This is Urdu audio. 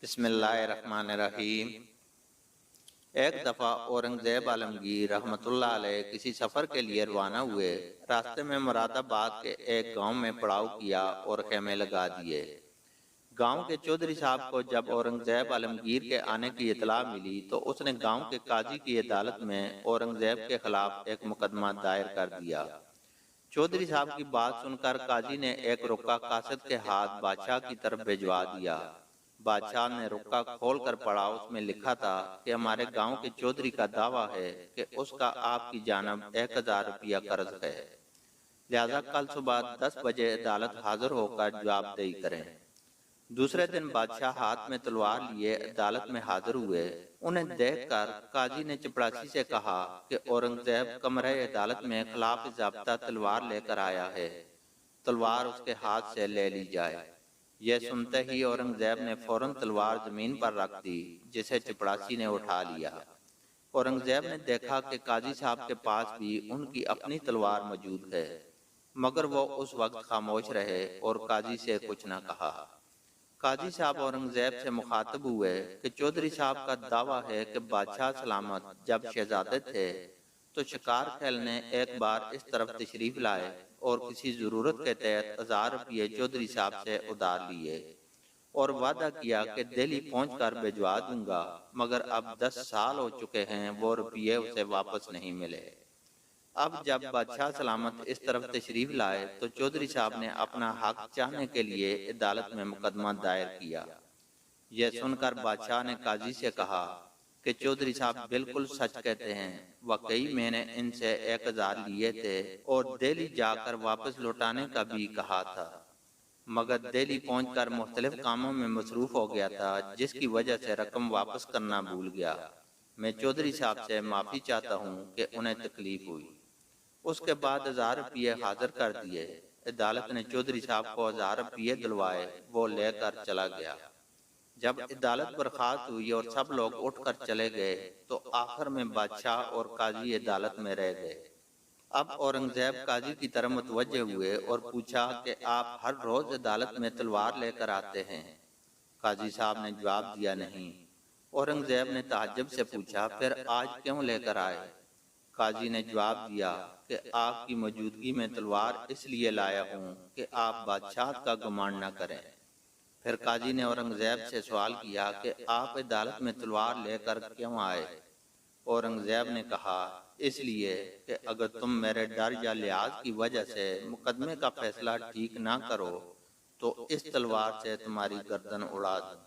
بسم اللہ الرحمن الرحیم۔ ایک دفعہ اورنگزیب عالمگیر رحمۃ اللہ علیہ کسی سفر کے لیے روانہ ہوئے۔ راستے میں مراد آباد کے ایک گاؤں میں پڑاؤ کیا اور خیمے لگا دیے۔ گاؤں کے چودھری صاحب کو جب اورنگزیب عالمگیر کے آنے کی اطلاع ملی تو اس نے گاؤں کے قاضی کی عدالت میں اورنگزیب کے خلاف ایک مقدمہ دائر کر دیا۔ چودھری صاحب کی بات سن کر قاضی نے ایک رکا قاصد کے ہاتھ بادشاہ کی طرف بھجوا دیا۔ بادشاہ نے رکا کھول کر پڑھا، اس میں لکھا تھا کہ ہمارے گاؤں کے چودھری کا دعویٰ ہے کہ اس کا آپ کی جانب 1000 روپیہ قرض ہے، لہذا کل صبح 10 بجے عدالت حاضر ہو کر جواب دہی کریں۔ دوسرے دن بادشاہ ہاتھ میں تلوار لیے عدالت میں حاضر ہوئے۔ انہیں دیکھ کر قاضی نے چپڑاسی سے کہا کہ اورنگزیب کمرہ عدالت میں خلاف ضابطہ تلوار لے کر آیا ہے، تلوار اس کے ہاتھ سے لے لی جائے۔ یہ سنتے ہی اورنگزیب نے فوراً تلوار زمین پر رکھ دی، جسے چپڑاسی نے اٹھا لیا۔ اورنگزیب نے دیکھا کہ قاضی صاحب کے پاس بھی ان کی اپنی تلوار موجود ہے، مگر وہ اس وقت خاموش رہے اور قاضی سے کچھ نہ کہا۔ قاضی صاحب اورنگزیب سے مخاطب ہوئے کہ چودھری صاحب کا دعویٰ ہے کہ بادشاہ سلامت جب شہزادے تھے تو شکار کھیلنے ایک بار اس طرف تشریف لائے اور کسی ضرورت کے تحت 1000 روپیے چودھری صاحب سے ادھار لیے اور وعدہ کیا کہ دہلی پہنچ کر بھجوا دوں گا، مگر اب 10 سال ہو چکے ہیں وہ روپیے اسے واپس نہیں ملے۔ اب جب بادشاہ سلامت اس طرف تشریف لائے تو چودھری صاحب نے اپنا حق چاہنے کے لیے عدالت میں مقدمہ دائر کیا۔ یہ سن کر بادشاہ نے قاضی سے کہا کہ چودھری صاحب بالکل سچ کہتے ہیں، واقعی میں نے ان سے 1000 لیے تھے اور دہلی جا کر واپس لوٹانے کا بھی کہا تھا، مگر دہلی پہنچ کر مختلف کاموں میں مصروف ہو گیا تھا، جس کی وجہ سے رقم واپس کرنا بھول گیا۔ میں چودھری صاحب سے معافی چاہتا ہوں کہ انہیں تکلیف ہوئی۔ اس کے بعد 1000 روپیے حاضر کر دیے۔ عدالت نے چودھری صاحب کو 1000 روپیے دلوائے، وہ لے کر چلا گیا۔ جب عدالت برخاست ہوئی اور سب لوگ اٹھ کر چلے گئے تو آخر میں بادشاہ اور قاضی عدالت میں رہ گئے۔ اب اورنگزیب قاضی کی طرف متوجہ ہوئے اور پوچھا کہ آپ ہر روز عدالت میں تلوار لے کر آتے ہیں؟ قاضی صاحب نے جواب دیا نہیں۔ اورنگزیب نے تعجب سے پوچھا پھر آج کیوں لے کر آئے؟ قاضی نے جواب دیا کہ آپ کی موجودگی میں تلوار اس لیے لایا ہوں کہ آپ بادشاہ کا گمان نہ کریں۔ پھر قاضی نے اورنگزیب سے سوال کیا کہ آپ عدالت میں تلوار لے کر کیوں آئے؟ اورنگزیب نے کہا اس لیے کہ اگر تم میرے ڈر یا لحاظ کی وجہ سے مقدمے کا فیصلہ ٹھیک نہ کرو تو اس تلوار سے تمہاری گردن اڑا دوں۔